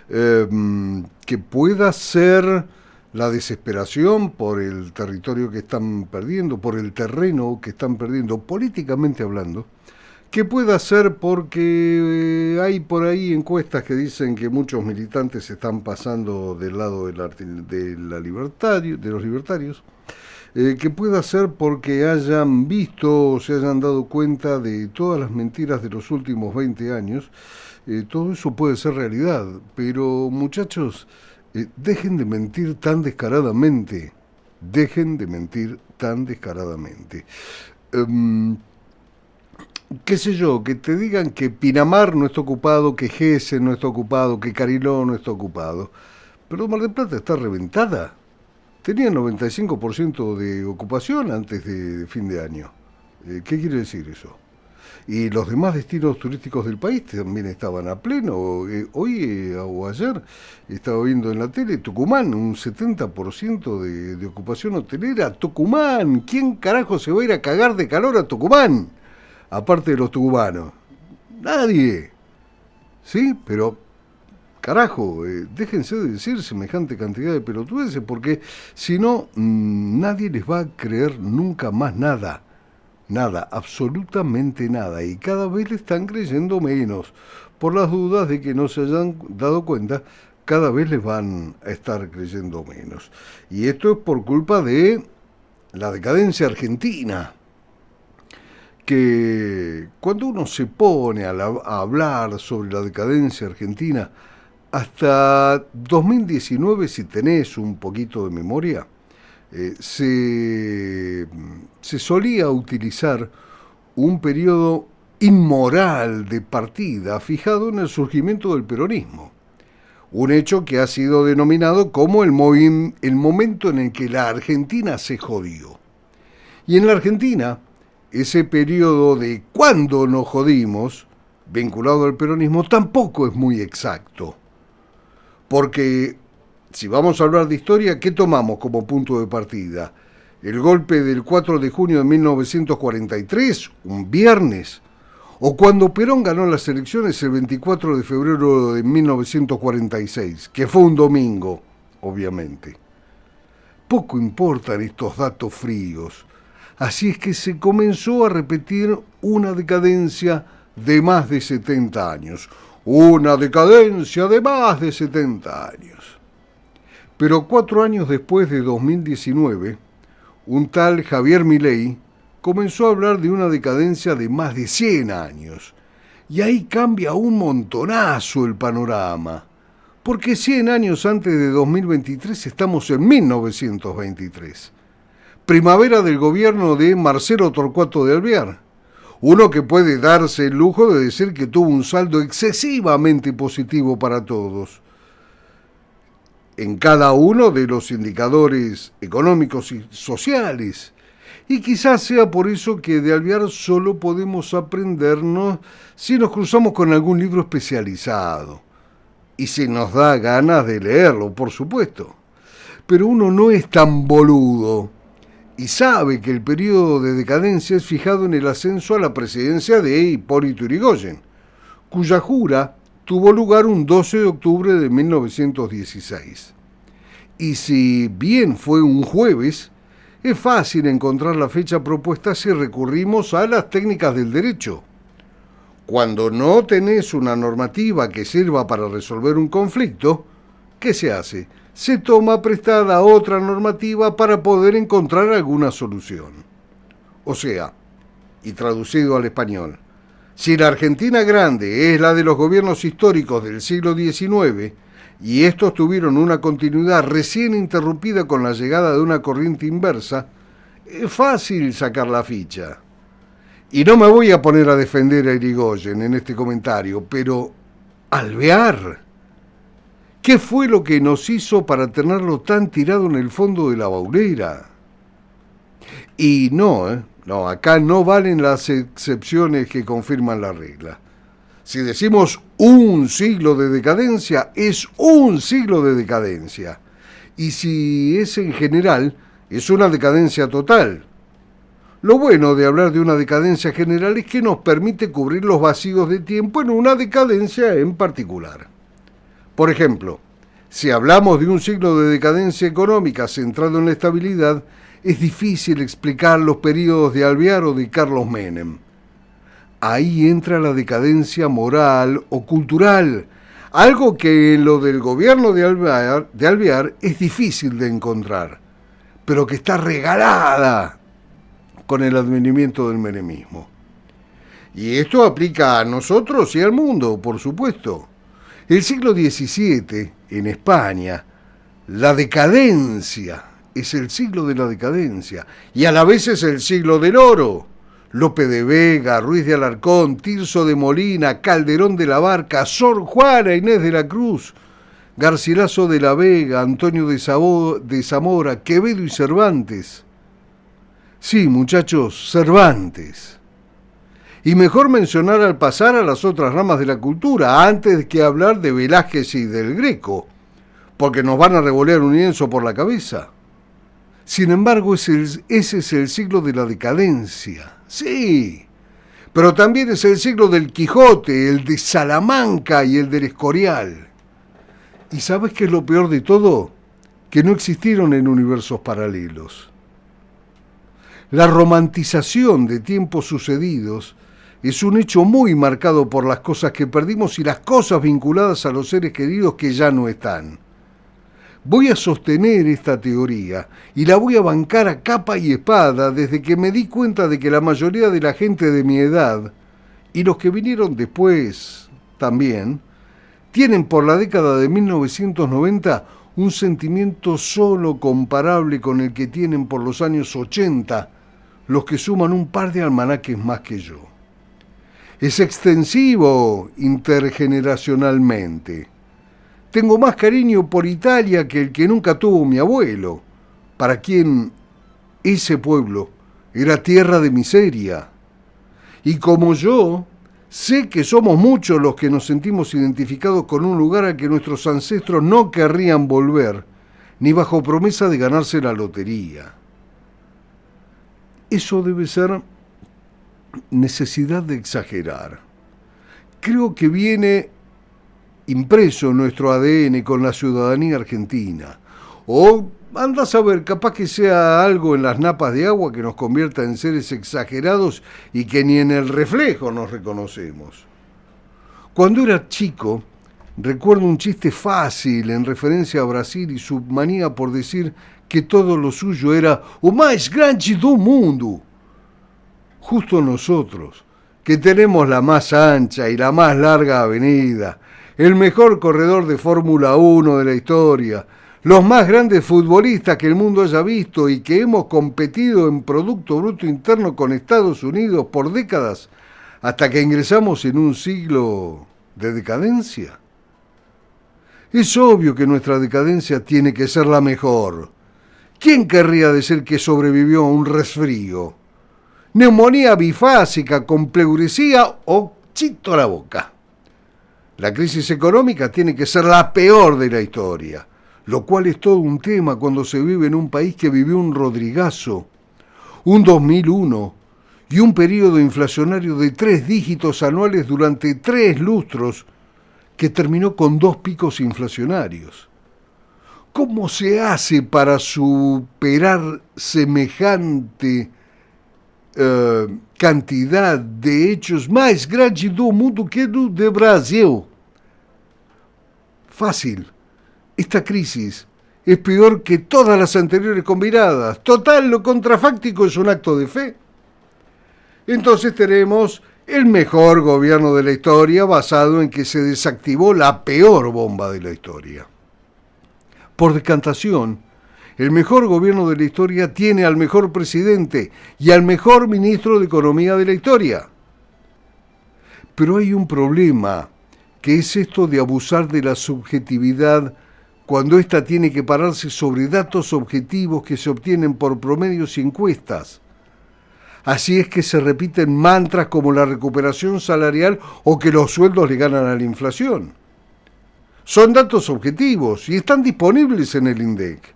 Que pueda ser la desesperación por el territorio que están perdiendo, por el terreno que están perdiendo, políticamente hablando, que pueda ser porque hay por ahí encuestas que dicen que muchos militantes están pasando del lado de los libertarios, que pueda ser porque hayan visto o se hayan dado cuenta de todas las mentiras de los últimos 20 años. Todo eso puede ser realidad, pero muchachos, dejen de mentir tan descaradamente. Qué sé yo, que te digan que Pinamar no está ocupado, que Gese no está ocupado, que Cariló no está ocupado. Pero Mar del Plata está reventada. Tenía 95% de ocupación antes de fin de año. ¿Qué quiere decir eso? Y los demás destinos turísticos del país también estaban a pleno. Hoy o ayer estaba viendo en la tele Tucumán, un 70% de ocupación hotelera. Tucumán, ¿quién carajo se va a ir a cagar de calor a Tucumán? Aparte de los tucumanos. Nadie. ¿Sí? Pero, carajo, déjense de decir semejante cantidad de pelotudeces, porque si no, nadie les va a creer nunca más nada. Nada, absolutamente nada. Y cada vez le están creyendo menos. Por las dudas de que no se hayan dado cuenta, cada vez les van a estar creyendo menos. Y esto es por culpa de la decadencia argentina. Que cuando uno se pone a hablar sobre la decadencia argentina, hasta 2019, si tenés un poquito de memoria, se solía utilizar un periodo inmoral de partida fijado en el surgimiento del peronismo. Un hecho que ha sido denominado como el momento en el que la Argentina se jodió. Y en la Argentina, ese periodo de cuándo nos jodimos, vinculado al peronismo, tampoco es muy exacto. Porque si vamos a hablar de historia, ¿qué tomamos como punto de partida? ¿El golpe del 4 de junio de 1943, un viernes? ¿O cuando Perón ganó las elecciones el 24 de febrero de 1946, que fue un domingo, obviamente? Poco importan estos datos fríos. Así es que se comenzó a repetir una decadencia de más de 70 años. Una decadencia de más de 70 años. Pero 4 años después de 2019, un tal Javier Milei comenzó a hablar de una decadencia de más de 100 años. Y ahí cambia un montonazo el panorama. Porque 100 años antes de 2023 estamos en 1923. Primavera del gobierno de Marcelo Torcuato de Alvear, uno que puede darse el lujo de decir que tuvo un saldo excesivamente positivo para todos. En cada uno de los indicadores económicos y sociales. Y quizás sea por eso que de Alvear solo podemos aprendernos si nos cruzamos con algún libro especializado. Y si nos da ganas de leerlo, por supuesto. Pero uno no es tan boludo y sabe que el periodo de decadencia es fijado en el ascenso a la presidencia de Hipólito Yrigoyen, cuya jura tuvo lugar un 12 de octubre de 1916. Y si bien fue un jueves, es fácil encontrar la fecha propuesta si recurrimos a las técnicas del derecho. Cuando no tenés una normativa que sirva para resolver un conflicto, ¿qué se hace? Se toma prestada otra normativa para poder encontrar alguna solución. O sea, y traducido al español, Si la Argentina grande es la de los gobiernos históricos del siglo XIX, y estos tuvieron una continuidad recién interrumpida con la llegada de una corriente inversa, es fácil sacar la ficha. Y no me voy a poner a defender a Irigoyen en este comentario, pero Alvear, ¿qué fue lo que nos hizo para tenerlo tan tirado en el fondo de la baulera? Y no, acá no valen las excepciones que confirman la regla. Si decimos un siglo de decadencia, es un siglo de decadencia. Y si es en general, es una decadencia total. Lo bueno de hablar de una decadencia general es que nos permite cubrir los vacíos de tiempo en una decadencia en particular. Por ejemplo, si hablamos de un siglo de decadencia económica centrado en la estabilidad, es difícil explicar los periodos de Alvear o de Carlos Menem. Ahí entra la decadencia moral o cultural, algo que en lo del gobierno de Alvear es difícil de encontrar, pero que está regalada con el advenimiento del menemismo. Y esto aplica a nosotros y al mundo, por supuesto. El siglo XVII, en España, la decadencia es el siglo de la decadencia, y a la vez es el siglo del oro. Lope de Vega, Ruiz de Alarcón, Tirso de Molina, Calderón de la Barca, Sor Juana Inés de la Cruz, Garcilaso de la Vega, Antonio de Zamora, Quevedo y Cervantes. Sí, muchachos, Cervantes. Y mejor mencionar al pasar a las otras ramas de la cultura, antes que hablar de Velázquez y del Greco, porque nos van a revolear un lienzo por la cabeza. Sin embargo, ese es el siglo de la decadencia. Sí, pero también es el siglo del Quijote, el de Salamanca y el del Escorial. ¿Y sabes qué es lo peor de todo? Que no existieron en universos paralelos. La romantización de tiempos sucedidos es un hecho muy marcado por las cosas que perdimos y las cosas vinculadas a los seres queridos que ya no están. Voy a sostener esta teoría y la voy a bancar a capa y espada desde que me di cuenta de que la mayoría de la gente de mi edad, y los que vinieron después también, tienen por la década de 1990 un sentimiento solo comparable con el que tienen por los años 80 los que suman un par de almanaques más que yo. Es extensivo intergeneracionalmente. Tengo más cariño por Italia que el que nunca tuvo mi abuelo, para quien ese pueblo era tierra de miseria. Y como yo, sé que somos muchos los que nos sentimos identificados con un lugar al que nuestros ancestros no querrían volver, ni bajo promesa de ganarse la lotería. Eso debe ser necesidad de exagerar. Creo que viene impreso en nuestro ADN con la ciudadanía argentina. O, anda a saber, capaz que sea algo en las napas de agua que nos convierta en seres exagerados y que ni en el reflejo nos reconocemos. Cuando era chico, recuerdo un chiste fácil en referencia a Brasil y su manía por decir que todo lo suyo era o más grande do mundo. Justo nosotros, que tenemos la más ancha y la más larga avenida, el mejor corredor de Fórmula 1 de la historia, los más grandes futbolistas que el mundo haya visto y que hemos competido en Producto Bruto Interno con Estados Unidos por décadas, hasta que ingresamos en un siglo de decadencia. Es obvio que nuestra decadencia tiene que ser la mejor. ¿Quién querría decir que sobrevivió a un resfrío, neumonía bifásica con pleuresía o chito a la boca? La crisis económica tiene que ser la peor de la historia, lo cual es todo un tema cuando se vive en un país que vivió un Rodrigazo, un 2001 y un periodo inflacionario de 3 dígitos anuales durante 3 lustros que terminó con 2 picos inflacionarios. ¿Cómo se hace para superar semejante cantidad de hechos más grandes do mundo que do de Brasil? Fácil. Esta crisis es peor que todas las anteriores combinadas. Total, lo contrafáctico es un acto de fe. Entonces tenemos el mejor gobierno de la historia basado en que se desactivó la peor bomba de la historia. Por decantación, el mejor gobierno de la historia tiene al mejor presidente y al mejor ministro de Economía de la historia. Pero hay un problema, que es esto de abusar de la subjetividad cuando ésta tiene que pararse sobre datos objetivos que se obtienen por promedios y encuestas. Así es que se repiten mantras como la recuperación salarial o que los sueldos le ganan a la inflación. Son datos objetivos y están disponibles en el INDEC.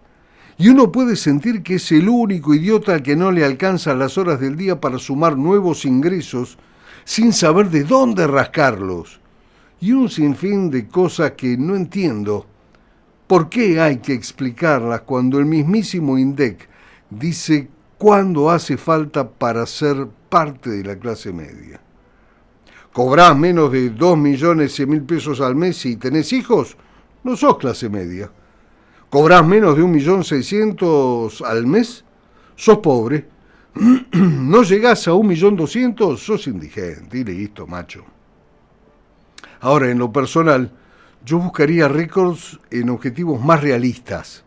Y uno puede sentir que es el único idiota al que no le alcanzan las horas del día para sumar nuevos ingresos sin saber de dónde rascarlos. Y un sinfín de cosas que no entiendo. ¿Por qué hay que explicarlas cuando el mismísimo INDEC dice cuándo hace falta para ser parte de la clase media? ¿Cobrás menos de 2.100.000 pesos al mes y tenés hijos? No sos clase media. ¿Cobrás menos de 1.600.000 al mes? Sos pobre. ¿No llegás a 1.200.000? Sos indigente. Y listo, macho. Ahora, en lo personal, yo buscaría récords en objetivos más realistas.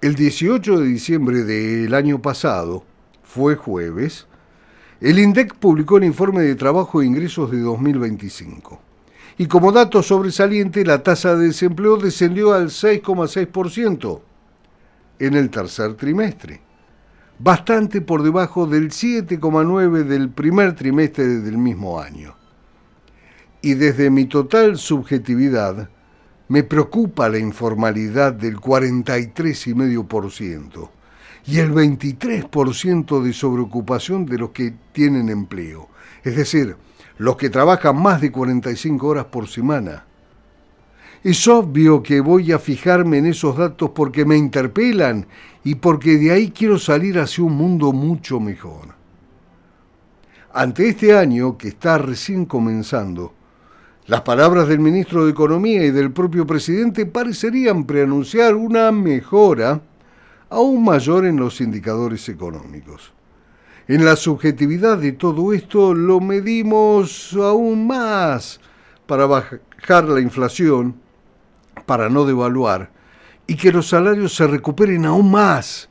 El 18 de diciembre del año pasado, fue jueves, el INDEC publicó el informe de trabajo e ingresos de 2025. Y como dato sobresaliente, la tasa de desempleo descendió al 6,6% en el tercer trimestre, bastante por debajo del 7,9% del primer trimestre del mismo año. Y desde mi total subjetividad, me preocupa la informalidad del 43,5% y el 23% de sobreocupación de los que tienen empleo, es decir, los que trabajan más de 45 horas por semana. Es obvio que voy a fijarme en esos datos porque me interpelan y porque de ahí quiero salir hacia un mundo mucho mejor. Ante este año que está recién comenzando, las palabras del ministro de Economía y del propio presidente parecerían preanunciar una mejora aún mayor en los indicadores económicos. En la subjetividad de todo esto lo medimos aún más para bajar la inflación, para no devaluar, y que los salarios se recuperen aún más.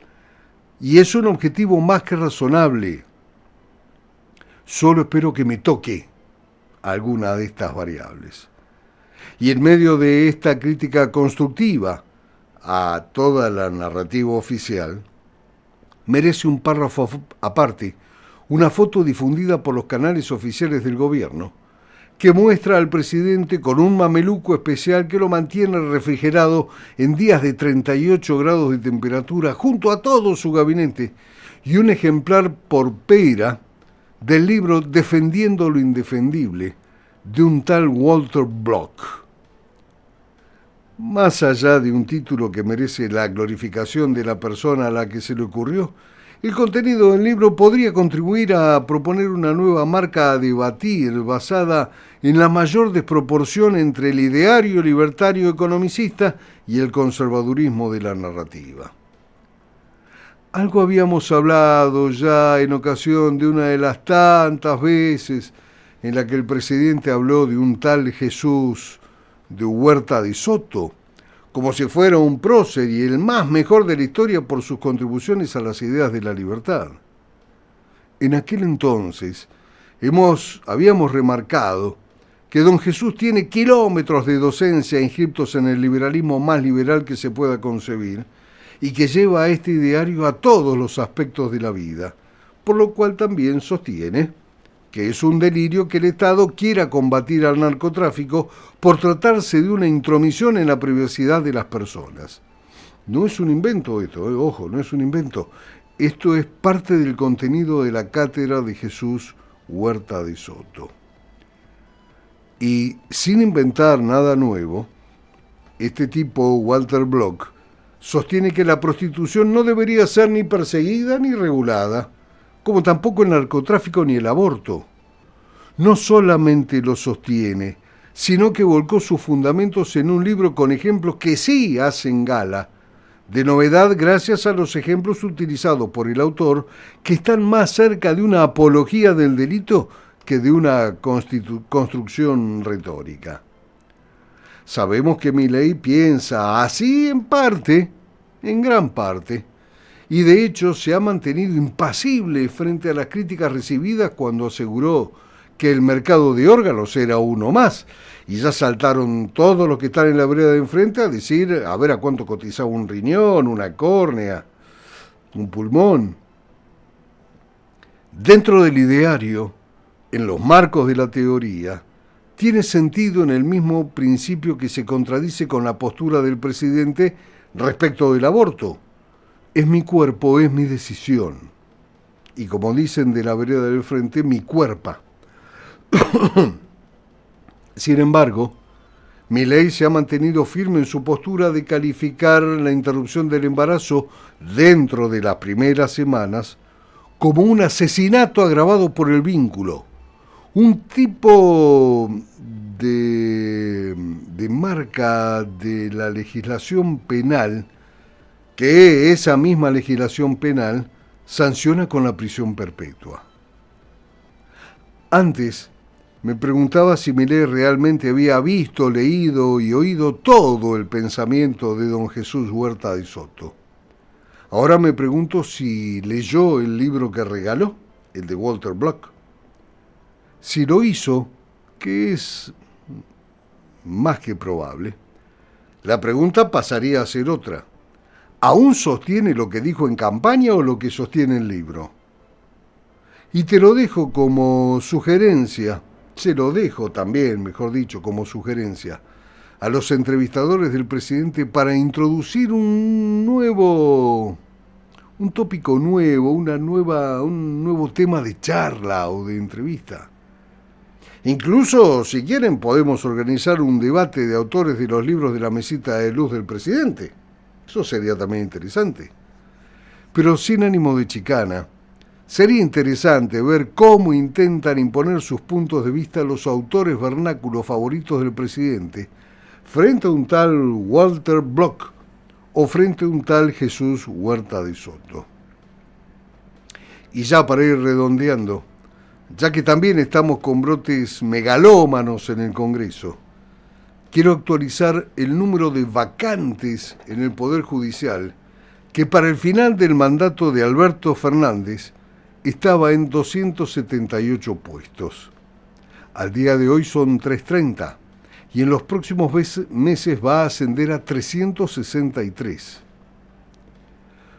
Y es un objetivo más que razonable. Solo espero que me toque alguna de estas variables. Y en medio de esta crítica constructiva a toda la narrativa oficial, merece un párrafo aparte, una foto difundida por los canales oficiales del gobierno, que muestra al presidente con un mameluco especial que lo mantiene refrigerado en días de 38 grados de temperatura junto a todo su gabinete, y un ejemplar por pera del libro Defendiendo lo Indefendible, de un tal Walter Block. Más allá de un título que merece la glorificación de la persona a la que se le ocurrió, el contenido del libro podría contribuir a proponer una nueva marca a debatir basada en la mayor desproporción entre el ideario libertario economicista y el conservadurismo de la narrativa. Algo habíamos hablado ya en ocasión de una de las tantas veces en la que el presidente habló de un tal Jesús de Huerta de Soto, como si fuera un prócer y el más mejor de la historia por sus contribuciones a las ideas de la libertad. En aquel entonces habíamos remarcado que don Jesús tiene kilómetros de docencia inscriptos en el liberalismo más liberal que se pueda concebir y que lleva a este ideario a todos los aspectos de la vida, por lo cual también sostiene que es un delirio que el Estado quiera combatir al narcotráfico por tratarse de una intromisión en la privacidad de las personas. No es un invento esto, ojo, no es un invento. Esto es parte del contenido de la cátedra de Jesús Huerta de Soto. Y sin inventar nada nuevo, este tipo, Walter Block, sostiene que la prostitución no debería ser ni perseguida ni regulada, como tampoco el narcotráfico ni el aborto. No solamente lo sostiene, sino que volcó sus fundamentos en un libro con ejemplos que sí hacen gala de novedad gracias a los ejemplos utilizados por el autor, que están más cerca de una apología del delito que de una construcción retórica. Sabemos que Milei piensa así en parte, en gran parte, y de hecho se ha mantenido impasible frente a las críticas recibidas cuando aseguró que el mercado de órganos era uno más, y ya saltaron todos los que están en la vereda de enfrente a decir a ver a cuánto cotizaba un riñón, una córnea, un pulmón. Dentro del ideario, en los marcos de la teoría, tiene sentido en el mismo principio que se contradice con la postura del presidente respecto del aborto. Es mi cuerpo, es mi decisión. Y como dicen de la vereda del frente, mi cuerpa. Sin embargo, Milei se ha mantenido firme en su postura de calificar la interrupción del embarazo dentro de las primeras semanas como un asesinato agravado por el vínculo, un tipo de marca de la legislación penal que esa misma legislación penal sanciona con la prisión perpetua. Antes, me preguntaba si Milei realmente había visto, leído y oído todo el pensamiento de don Jesús Huerta de Soto. Ahora me pregunto si leyó el libro que regaló, el de Walter Block. Si lo hizo, que es más que probable, la pregunta pasaría a ser otra. ¿Aún sostiene lo que dijo en campaña o lo que sostiene el libro? Y te lo dejo como sugerencia, se lo dejo también, mejor dicho, como sugerencia a los entrevistadores del presidente para introducir un tópico nuevo, un nuevo tema de charla o de entrevista. Incluso, si quieren, podemos organizar un debate de autores de los libros de la mesita de luz del presidente. Eso sería también interesante. Pero sin ánimo de chicana, sería interesante ver cómo intentan imponer sus puntos de vista los autores vernáculos favoritos del presidente frente a un tal Walter Block o frente a un tal Jesús Huerta de Soto. Y ya para ir redondeando, ya que también estamos con brotes megalómanos en el Congreso, quiero actualizar el número de vacantes en el Poder Judicial, que para el final del mandato de Alberto Fernández estaba en 278 puestos. Al día de hoy son 330, y en los próximos meses va a ascender a 363.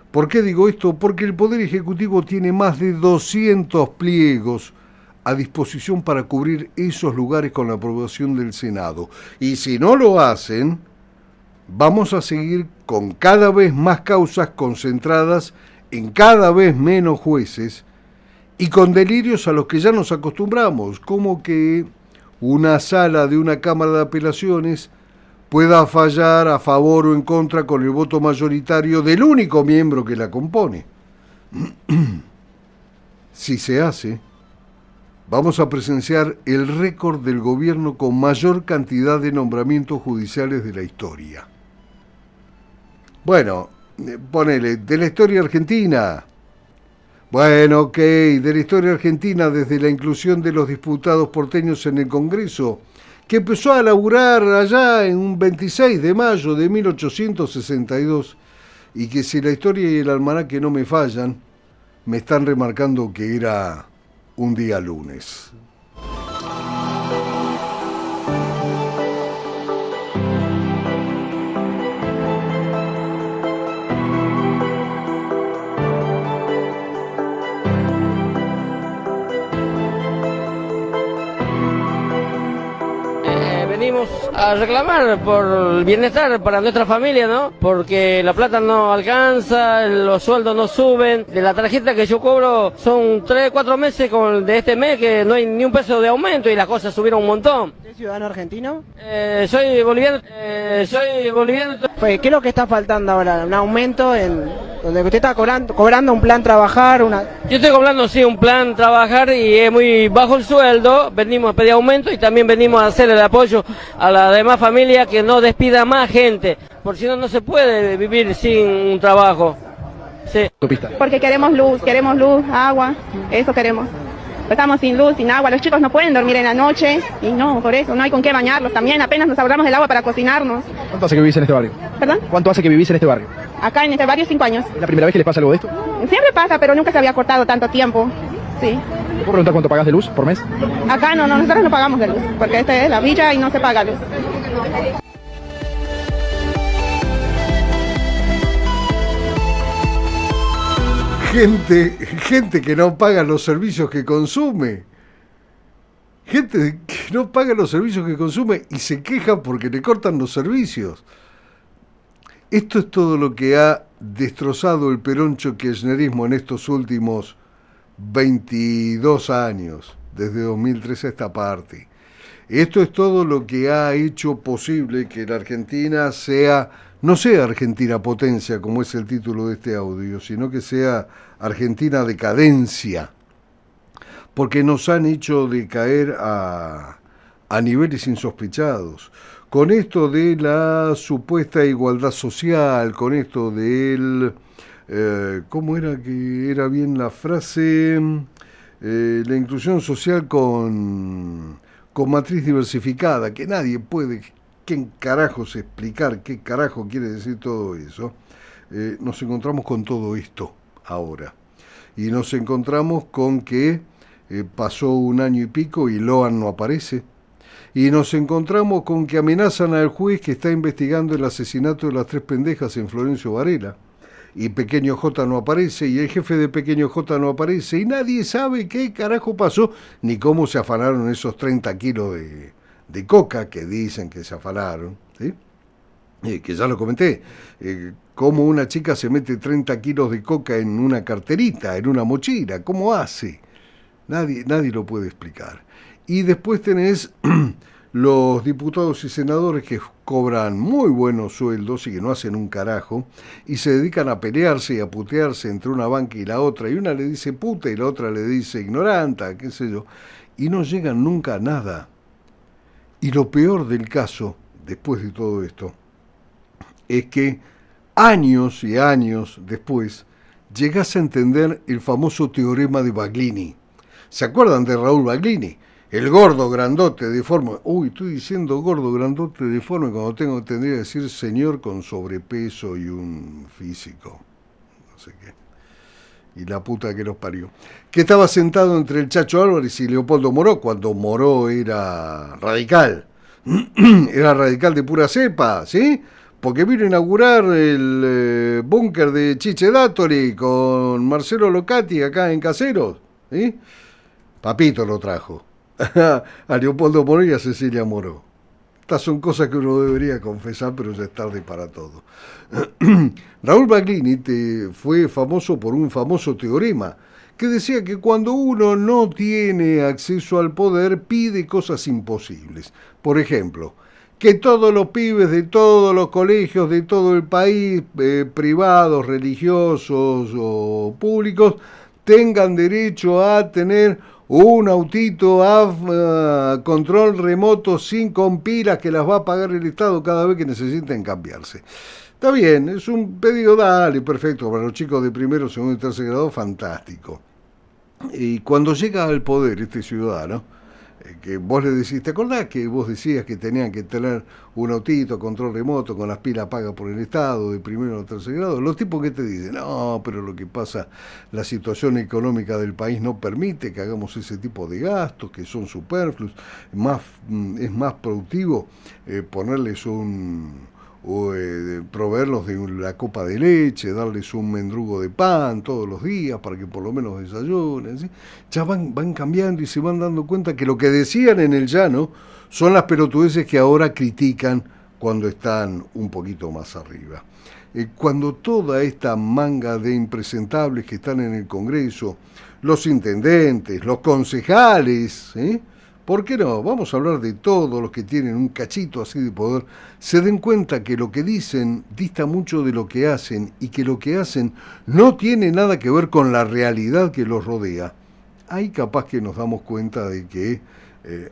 ¿Por qué digo esto? Porque el Poder Ejecutivo tiene más de 200 pliegos a disposición para cubrir esos lugares con la aprobación del Senado. Y si no lo hacen, vamos a seguir con cada vez más causas concentradas en cada vez menos jueces y con delirios a los que ya nos acostumbramos, como que una sala de una Cámara de Apelaciones pueda fallar a favor o en contra con el voto mayoritario del único miembro que la compone. Si se hace, vamos a presenciar el récord del gobierno con mayor cantidad de nombramientos judiciales de la historia. Bueno, ponele, de la historia argentina. Bueno, ok, de la historia argentina desde la inclusión de los diputados porteños en el Congreso, que empezó a laburar allá en un 26 de mayo de 1862, y que si la historia y el almanaque no me fallan, me están remarcando que era un día lunes. Venimos a reclamar por el bienestar para nuestra familia, ¿no? Porque la plata no alcanza, los sueldos no suben. De la tarjeta que yo cobro son 3, 4 meses de este mes que no hay ni un peso de aumento y las cosas subieron un montón. ¿Es ciudadano argentino? Soy boliviano. Pues, ¿qué es lo que está faltando ahora? ¿Un aumento donde usted está cobrando un plan trabajar? Yo estoy cobrando, sí, un plan trabajar y es muy bajo el sueldo. Venimos a pedir aumento y también venimos a hacer el apoyo a la demás familia que no despida más gente, por si no, no se puede vivir sin un trabajo. Sí. Porque queremos luz, agua, eso queremos. Estamos sin luz, sin agua, los chicos no pueden dormir en la noche y no, por eso, no hay con qué bañarlos también, apenas nos ahorramos del agua para cocinarnos. ¿Cuánto hace que vivís en este barrio? ¿Perdón? ¿Cuánto hace que vivís en este barrio? Acá en este barrio 5 años. ¿Es la primera vez que les pasa algo de esto? Siempre pasa, pero nunca se había cortado tanto tiempo, sí. ¿Puedo preguntar cuánto pagás de luz por mes? Acá no, nosotros no pagamos de luz, porque esta es la villa y no se paga luz. Gente que no paga los servicios que consume. Gente que no paga los servicios que consume y se queja porque le cortan los servicios. Esto es todo lo que ha destrozado el peroncho-kirchnerismo en estos últimos 22 años, desde 2003 a esta parte. Esto es todo lo que ha hecho posible que la Argentina no sea Argentina potencia, como es el título de este audio, sino que sea Argentina decadencia, porque nos han hecho decaer a niveles insospechados. Con esto de la supuesta igualdad social, con esto del... ¿cómo era que era bien la frase? La inclusión social con matriz diversificada, que nadie puede... ¿Quién carajos explicar qué carajo quiere decir todo eso? Nos encontramos con todo esto ahora. Y nos encontramos con que pasó 1 año y pico y Loan no aparece. Y nos encontramos con que amenazan al juez que está investigando el asesinato de las 3 pendejas en Florencio Varela. Y Pequeño J no aparece, y el jefe de Pequeño J no aparece, y nadie sabe qué carajo pasó, ni cómo se afanaron esos 30 kilos de coca que dicen que se afanaron, ¿sí? Que ya lo comenté, cómo una chica se mete 30 kilos de coca en una carterita, en una mochila, ¿cómo hace? Nadie lo puede explicar. Y después tenés los diputados y senadores que cobran muy buenos sueldos y que no hacen un carajo, y se dedican a pelearse y a putearse entre una banca y la otra, y una le dice puta y la otra le dice ignoranta, qué sé yo, y no llegan nunca a nada. Y lo peor del caso, después de todo esto, es que años y años después llegás a entender el famoso teorema de Baglini. ¿Se acuerdan de Raúl Baglini? El gordo grandote deforme. Uy, estoy diciendo gordo grandote deforme cuando tendría que decir señor con sobrepeso y un físico. No sé qué. Y la puta que los parió. Que estaba sentado entre el Chacho Álvarez y Leopoldo Moró, cuando Moró era radical. Era radical de pura cepa, ¿sí? Porque vino a inaugurar el búnker de Chiche Dátori con Marcelo Locati acá en Caseros, ¿sí? Papito lo trajo. A Leopoldo Moró y a Cecilia Moró. Estas son cosas que uno debería confesar, pero ya es tarde para todo. Raúl Baglini fue famoso por un famoso teorema que decía que cuando uno no tiene acceso al poder, pide cosas imposibles. Por ejemplo, que todos los pibes de todos los colegios de todo el país, privados, religiosos o públicos, tengan derecho a tener un autito a control remoto con pilas que las va a pagar el Estado cada vez que necesiten cambiarse. Está bien, es un pedido, dale, perfecto, para los chicos de primero, segundo y tercer grado, fantástico. Y cuando llega al poder este ciudadano, que vos le decís, ¿te acordás que vos decías que tenían que tener un autito, control remoto, con las pilas pagas por el Estado, de primero o tercer grado? Los tipos que te dicen, no, pero lo que pasa, la situación económica del país no permite que hagamos ese tipo de gastos, que son superfluos, es más productivo ponerles proveerlos de la copa de leche, darles un mendrugo de pan todos los días para que por lo menos desayunen, ¿sí? Ya van cambiando y se van dando cuenta que lo que decían en el llano son las pelotudeces que ahora critican cuando están un poquito más arriba. Cuando toda esta manga de impresentables que están en el Congreso, los intendentes, los concejales, ¿sí? ¿Por qué no? Vamos a hablar de todos los que tienen un cachito así de poder, se den cuenta que lo que dicen dista mucho de lo que hacen y que lo que hacen no tiene nada que ver con la realidad que los rodea. Ahí capaz que nos damos cuenta de que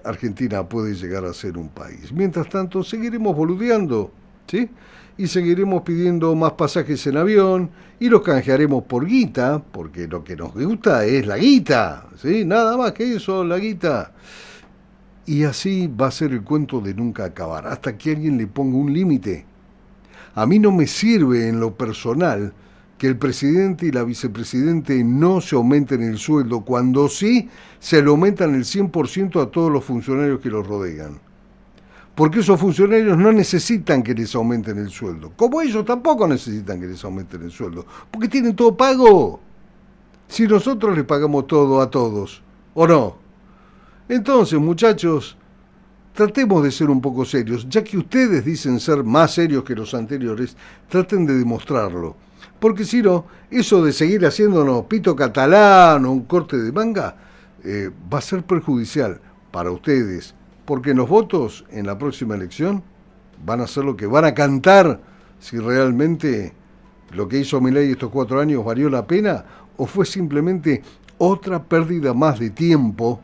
Argentina puede llegar a ser un país. Mientras tanto, seguiremos boludeando ¿sí? Y seguiremos pidiendo más pasajes en avión y los canjearemos por guita, porque lo que nos gusta es la guita, ¿sí? Nada más que eso, la guita. Y así va a ser el cuento de nunca acabar, hasta que alguien le ponga un límite. A mí no me sirve en lo personal que el presidente y la vicepresidente no se aumenten el sueldo, cuando sí se lo aumentan el 100% a todos los funcionarios que los rodean. Porque esos funcionarios no necesitan que les aumenten el sueldo, como ellos tampoco necesitan que les aumenten el sueldo, porque tienen todo pago. Si nosotros les pagamos todo a todos, ¿o no? Entonces, muchachos, tratemos de ser un poco serios, ya que ustedes dicen ser más serios que los anteriores, traten de demostrarlo. Porque si no, eso de seguir haciéndonos pito catalán o un corte de manga, va a ser perjudicial para ustedes, porque los votos en la próxima elección van a ser lo que van a cantar si realmente lo que hizo Milei estos 4 años valió la pena o fue simplemente otra pérdida más de tiempo,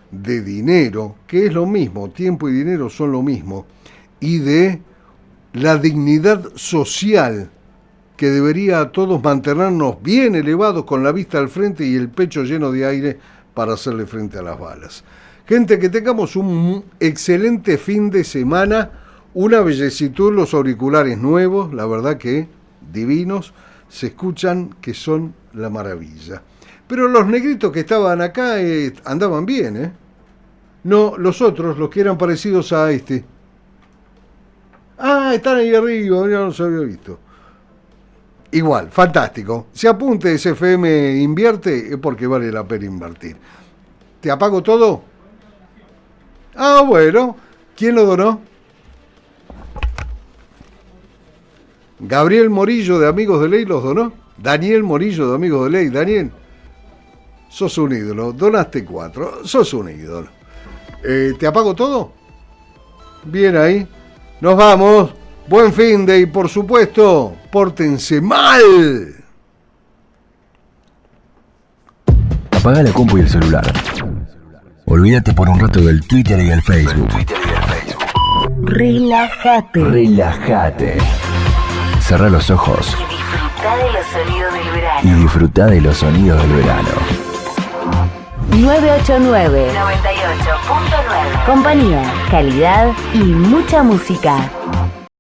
de dinero, que es lo mismo, tiempo y dinero son lo mismo, y de la dignidad social que debería a todos mantenernos bien elevados con la vista al frente y el pecho lleno de aire para hacerle frente a las balas. Gente, que tengamos un excelente fin de semana, una bellecitud, los auriculares nuevos, la verdad que divinos, se escuchan que son la maravilla. Pero los negritos que estaban acá andaban bien, ¿eh? No, los otros, los que eran parecidos a este. Ah, están ahí arriba, ya no los había visto. Igual, fantástico. Si apunte SFM invierte, es porque vale la pena invertir. ¿Te apago todo? Ah, bueno. ¿Quién lo donó? Gabriel Morillo de Amigos de Ley los donó. Daniel Morillo de Amigos de Ley. Daniel, sos un ídolo. Donaste 4. Sos un ídolo. ¿Te apago todo? Bien ahí. Nos vamos. Buen fin de y por supuesto, pórtense mal. Apaga la compu y el celular. Olvídate por un rato del Twitter y el Facebook. Relájate. Relájate. Cerrá los ojos. Disfruta de los sonidos del verano. Y disfruta de los sonidos del verano. 989 98.9. Compañía, calidad y mucha música.